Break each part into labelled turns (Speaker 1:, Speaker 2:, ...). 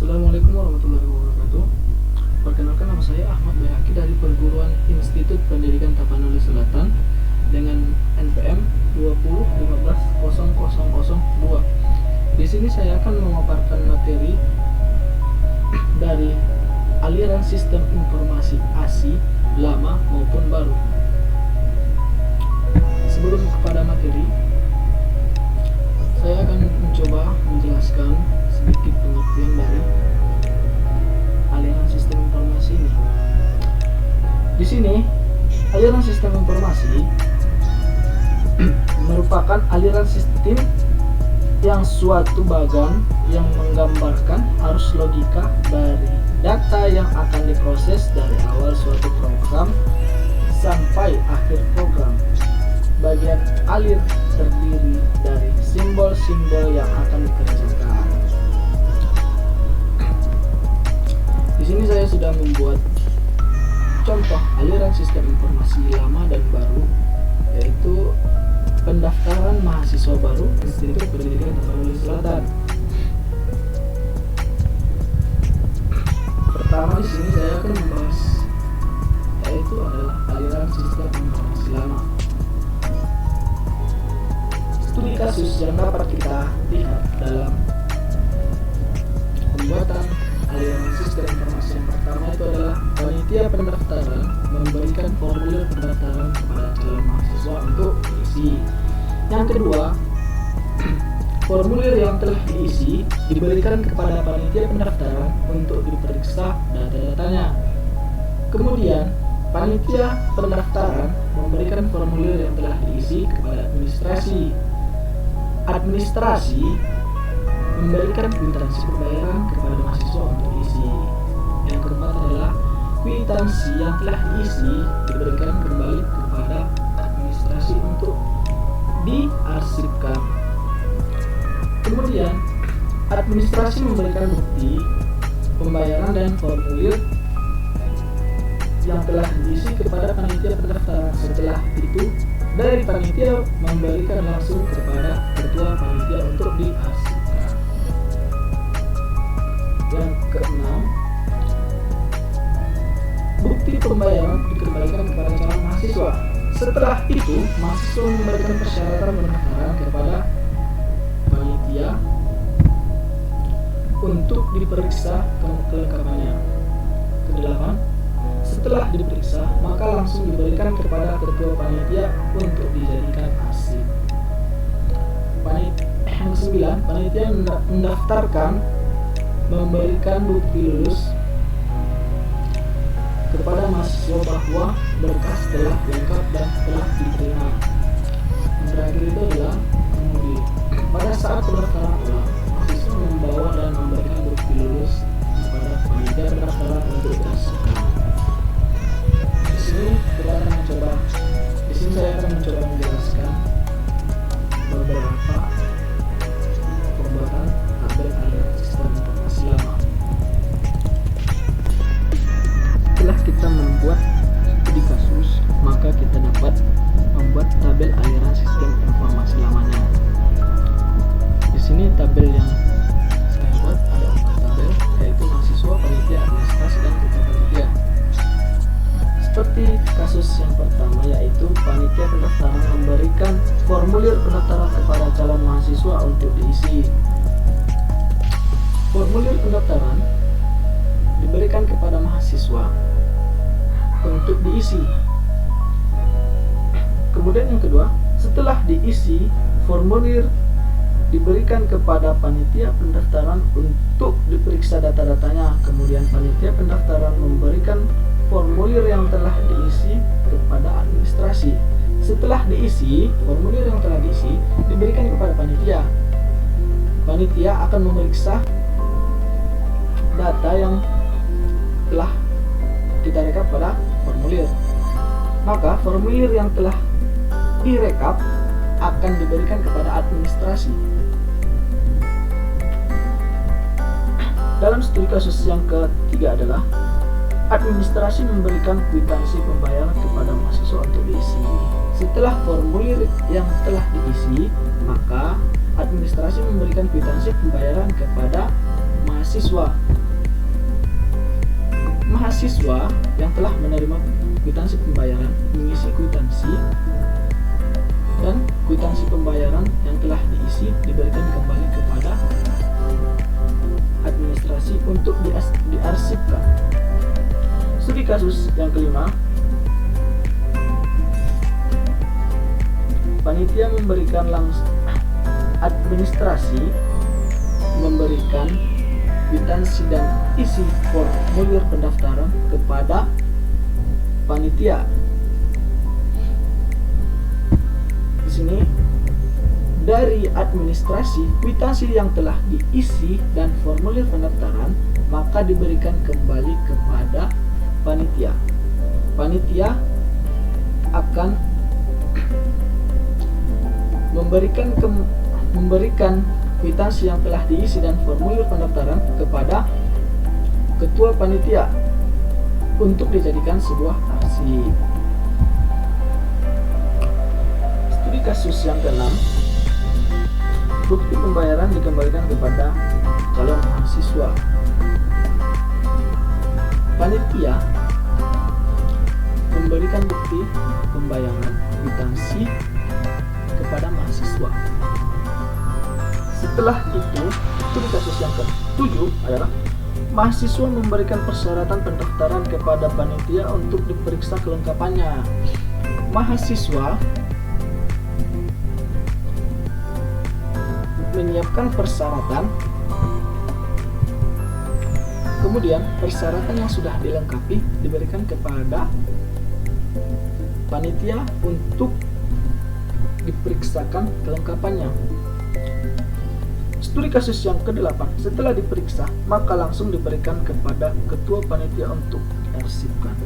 Speaker 1: Assalamualaikum warahmatullahi wabarakatuh. Perkenalkan, nama saya Ahmad Bayhaqi dari Perguruan Institut Pendidikan Tapanuli Selatan dengan NPM 201500002. Di sini saya akan memaparkan materi dari aliran sistem informasi ASI lama maupun baru. Sebelum kepada materi, saya akan mencoba menjelaskan sedikit pengertian dari aliran sistem informasi ini. Di sini, aliran sistem informasi merupakan aliran sistem yang suatu bagan yang menggambarkan arus logika dari data yang akan diproses dari awal suatu program sampai akhir program. Bagian alir terdiri dari simbol-simbol yang akan dikerjakan. Di sini saya sudah membuat contoh aliran sistem informasi lama dan baru, yaitu pendaftaran mahasiswa baru Institut Pendidikan Tapanuli Selatan. Pertama di sini saya akan membahas, yaitu adalah aliran sistem informasi lama. Studi kasus yang dapat kita lihat dalam pembuatan aliran sistem informasi yang pertama itu adalah panitia pendaftaran memberikan formulir pendaftaran kepada calon mahasiswa untuk diisi. Yang kedua, formulir yang telah diisi diberikan kepada panitia pendaftaran untuk diperiksa data-datanya. Kemudian, panitia pendaftaran memberikan formulir yang telah diisi kepada administrasi. Administrasi memberikan kwitansi pembayaran kepada mahasiswa untuk diisi. Yang keempat adalah kwitansi yang telah diisi diberikan kembali kepada administrasi untuk diarsipkan. Kemudian, administrasi memberikan bukti pembayaran dan formulir yang telah diisi kepada panitia pendaftaran. Setelah itu, dari panitia memberikan langsung kepada ketua panitia untuk diarsipkan. Yang keenam, bukti pembayaran dikembalikan kepada calon mahasiswa. Setelah itu, mahasiswa memberikan persyaratan pendaftaran kepada panitia untuk diperiksa kelengkapannya. Kedelapan, setelah diperiksa, maka langsung diberikan kepada ketua panitia untuk dijadikan arsip. Yang kesembilan, panitia mendaftarkan memberikan bukti lulus kepada mahasiswa bahwa berkas telah lengkap dan telah diterima. Yang terakhir itu adalah kemudi. Pada saat pendaftaran ulang, mahasiswa membawa dan memberikan bukti lulus kepada panitia pendaftaran untuk diarsipkan. Di sini saya akan mencoba menjelaskan beberapa pembuatan tabel aliran sistem informasi lama. Setelah kita membuat studi kasus, maka kita dapat membuat tabel aliran sistem informasi lamanya. Di sini tabel yang saya buat ada 4 tabel, yaitu mahasiswa, panitia, administrasi, dan ketua panitia. Seperti kasus yang pertama, yaitu panitia pendaftaran memberikan formulir pendaftaran kepada calon mahasiswa untuk diisi. Formulir pendaftaran diberikan kepada mahasiswa untuk diisi. Kemudian yang kedua, setelah diisi, formulir diberikan kepada panitia pendaftaran untuk diperiksa data-datanya. Kemudian panitia pendaftaran memberikan formulir yang telah diisi kepada administrasi. Setelah diisi, formulir yang telah diisi diberikan kepada panitia. Panitia akan memeriksa data yang telah kita rekap pada formulir. Maka formulir yang telah direkap akan diberikan kepada administrasi. Dalam studi kasus yang ketiga adalah administrasi memberikan kwitansi pembayaran kepada mahasiswa untuk diisi. Setelah formulir yang telah diisi, maka administrasi memberikan kwitansi pembayaran kepada mahasiswa. Mahasiswa yang telah menerima kwitansi pembayaran mengisi kwitansi, dan kwitansi pembayaran yang telah diisi diberikan kembali kepada administrasi untuk diarsipkan. Studi kasus yang kelima, panitia memberikan administrasi memberikan kwitansi dan isi formulir pendaftaran kepada panitia. Di sini dari administrasi kwitansi yang telah diisi dan formulir pendaftaran maka diberikan kembali kepada panitia. Panitia akan memberikan kwitansi yang telah diisi dan formulir pendaftaran kepada ketua panitia untuk dijadikan sebuah arsip. Studi kasus yang keenam, bukti pembayaran dikembalikan kepada calon mahasiswa. Panitia memberikan bukti pembayaran kwitansi kepada mahasiswa. Setelah itu, studi kasus yang ke-7 adalah mahasiswa memberikan persyaratan pendaftaran kepada panitia untuk diperiksa kelengkapannya. Mahasiswa menyiapkan persyaratan, kemudian persyaratan yang sudah dilengkapi diberikan kepada panitia untuk diperiksakan kelengkapannya. Studi kasus yang ke-8, setelah diperiksa maka langsung diberikan kepada ketua panitia untuk diarsipkan.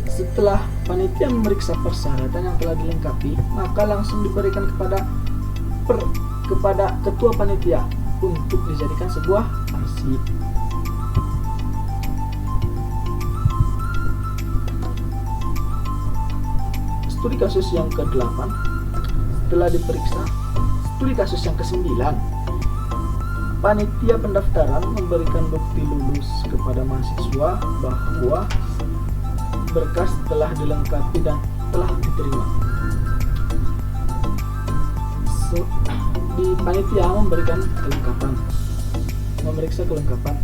Speaker 1: Setelah panitia memeriksa persyaratan yang telah dilengkapi maka langsung diberikan kepada ketua panitia untuk dijadikan sebuah arsip. Studi kasus yang ke-8, setelah diperiksa. Studi kasus yang ke-9, panitia pendaftaran memberikan bukti lulus kepada mahasiswa bahwa berkas telah dilengkapi dan telah diterima. Di panitia memeriksa kelengkapan.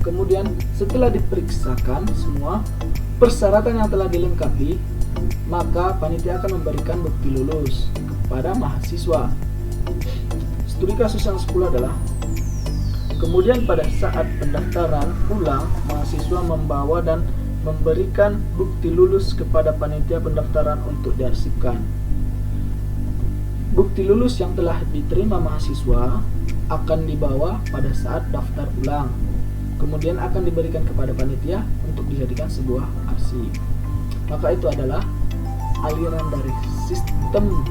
Speaker 1: Kemudian setelah diperiksakan semua persyaratan yang telah dilengkapi, maka panitia akan memberikan bukti lulus kepada mahasiswa. Studi kasus yang 10 adalah kemudian pada saat pendaftaran ulang, mahasiswa membawa dan memberikan bukti lulus kepada panitia pendaftaran untuk diarsipkan. Bukti lulus yang telah diterima mahasiswa akan dibawa pada saat daftar ulang, kemudian akan diberikan kepada panitia untuk dijadikan sebuah arsip. Maka itu adalah aliran dari sistem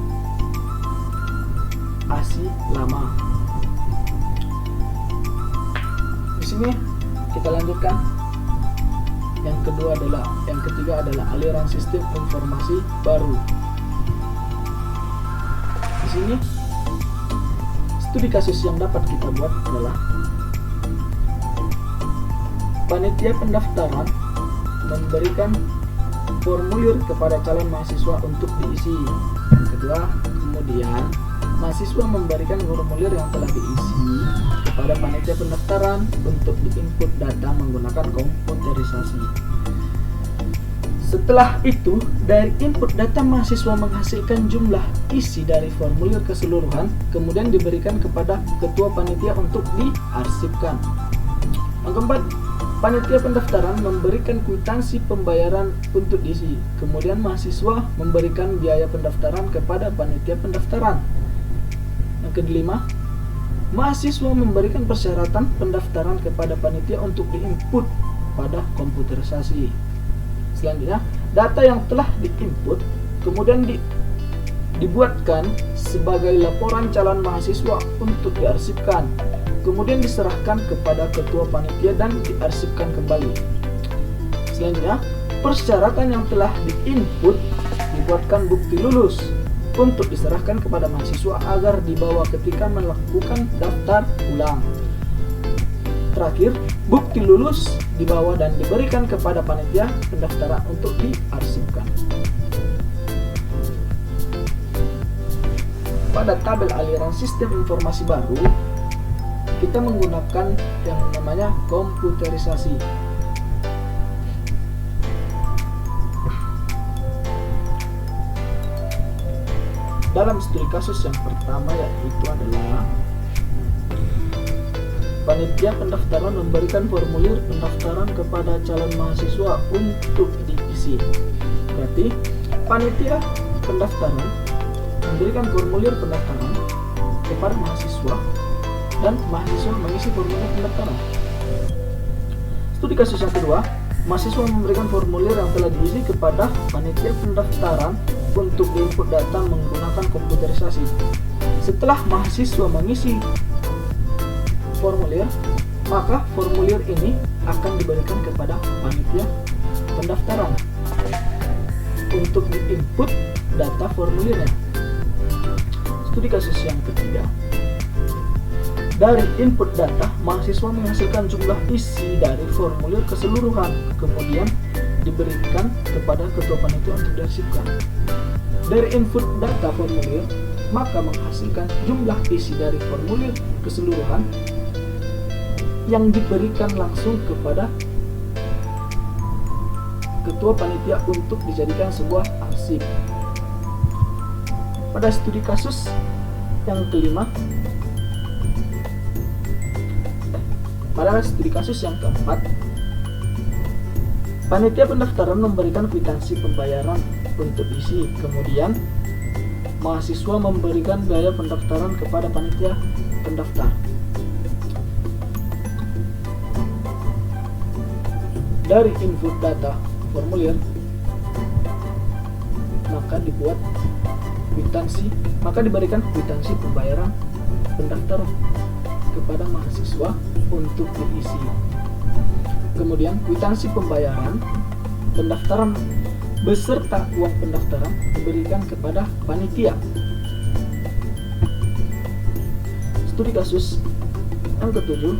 Speaker 1: ASI lama. Di sini kita lanjutkan. Yang ketiga adalah aliran sistem informasi baru. Di sini studi kasus yang dapat kita buat adalah panitia pendaftaran memberikan formulir kepada calon mahasiswa untuk diisi. Yang kedua, kemudian mahasiswa memberikan formulir yang telah diisi kepada panitia pendaftaran untuk diinput data menggunakan komputerisasi. Setelah itu, dari input data mahasiswa menghasilkan jumlah isi dari formulir keseluruhan, kemudian diberikan kepada ketua panitia untuk diarsipkan. Yang keempat, panitia pendaftaran memberikan kwitansi pembayaran untuk diisi. Kemudian mahasiswa memberikan biaya pendaftaran kepada panitia pendaftaran. Yang kelima, mahasiswa memberikan persyaratan pendaftaran kepada panitia untuk diinput pada komputerisasi. Selanjutnya, data yang telah diinput kemudian dibuatkan sebagai laporan calon mahasiswa untuk diarsipkan, kemudian diserahkan kepada ketua panitia dan diarsipkan kembali. Selanjutnya, persyaratan yang telah diinput dibuatkan bukti lulus untuk diserahkan kepada mahasiswa agar dibawa ketika melakukan daftar ulang. terakhir, bukti lulus dibawa dan diberikan kepada panitia pendaftaran untuk diarsipkan. Pada tabel aliran sistem informasi baru, kita menggunakan yang namanya komputerisasi. Dalam studi kasus yang pertama, yaitu adalah panitia pendaftaran memberikan formulir pendaftaran kepada calon mahasiswa untuk diisi. Berarti panitia pendaftaran memberikan formulir pendaftaran kepada mahasiswa dan mahasiswa mengisi formulir pendaftaran. Studi kasus yang kedua, mahasiswa memberikan formulir yang telah diisi kepada panitia pendaftaran untuk input data menggunakan komputerisasi. Setelah mahasiswa mengisi formulir, maka formulir ini akan diberikan kepada panitia pendaftaran untuk diinput data formulirnya. Studi kasus yang ketiga, dari input data, mahasiswa menghasilkan jumlah isi dari formulir keseluruhan, kemudian diberikan kepada ketua panitia untuk diarsipkan. Dari input data formulir, maka menghasilkan jumlah isi dari formulir keseluruhan yang diberikan langsung kepada ketua panitia untuk dijadikan sebuah arsip. Pada studi kasus yang kelima, pada studi kasus yang keempat, panitia pendaftaran memberikan kwitansi pembayaran untuk isi, kemudian mahasiswa memberikan biaya pendaftaran kepada panitia pendaftar. Dari input data formulir, maka diberikan kwitansi pembayaran pendaftaran kepada mahasiswa untuk diisi. Kemudian kwitansi pembayaran pendaftaran beserta uang pendaftaran diberikan kepada panitia. Studi kasus yang ketujuh,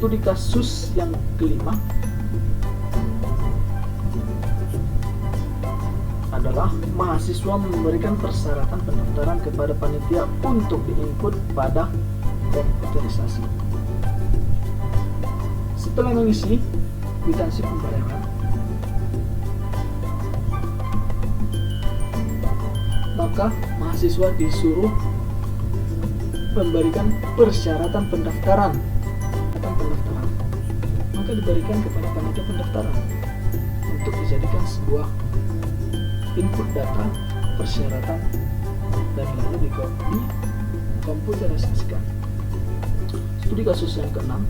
Speaker 1: studi kasus yang kelima adalah mahasiswa memberikan persyaratan pendaftaran kepada panitia untuk diinput pada komputerisasi. Setelah mengisi kwitansi pembayaran, maka mahasiswa disuruh memberikan persyaratan pendaftaran. Maka diberikan kepada panitia pendaftaran untuk dijadikan sebuah input data, persyaratan, dan lalu dikomputerisasikan. Studi kasus yang keenam,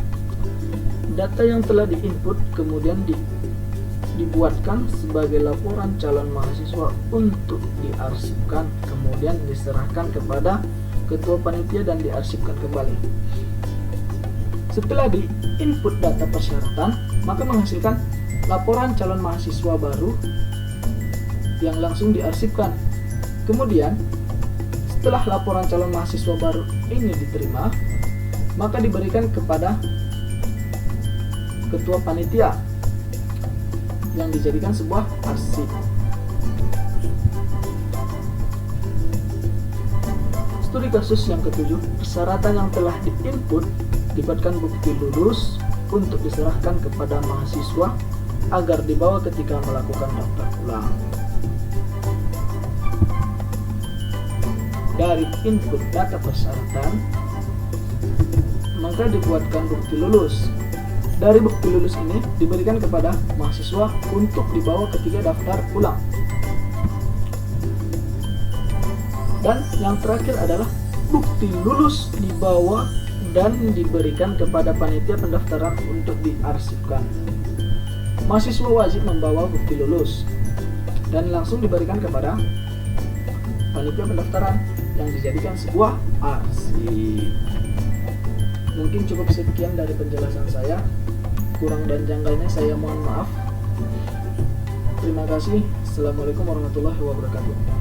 Speaker 1: data yang telah diinput kemudian dibuatkan sebagai laporan calon mahasiswa untuk diarsipkan, kemudian diserahkan kepada ketua panitia dan diarsipkan kembali. Setelah di-input data persyaratan, maka menghasilkan laporan calon mahasiswa baru yang langsung diarsipkan. Kemudian, setelah laporan calon mahasiswa baru ini diterima, maka diberikan kepada ketua panitia yang dijadikan sebuah arsip. Studi kasus yang ketujuh, persyaratan yang telah di-input dibuatkan bukti lulus untuk diserahkan kepada mahasiswa agar dibawa ketika melakukan daftar ulang. Dari input data persyaratan, maka dibuatkan bukti lulus. Dari bukti lulus ini diberikan kepada mahasiswa untuk dibawa ketika daftar ulang. Dan yang terakhir adalah bukti lulus dibawa dan diberikan kepada panitia pendaftaran untuk diarsipkan. Mahasiswa wajib membawa bukti lulus dan langsung diberikan kepada panitia pendaftaran yang dijadikan sebuah arsip. Mungkin cukup sekian dari penjelasan saya. Kurang dan janggalnya saya mohon maaf. Terima kasih. Assalamualaikum warahmatullahi wabarakatuh.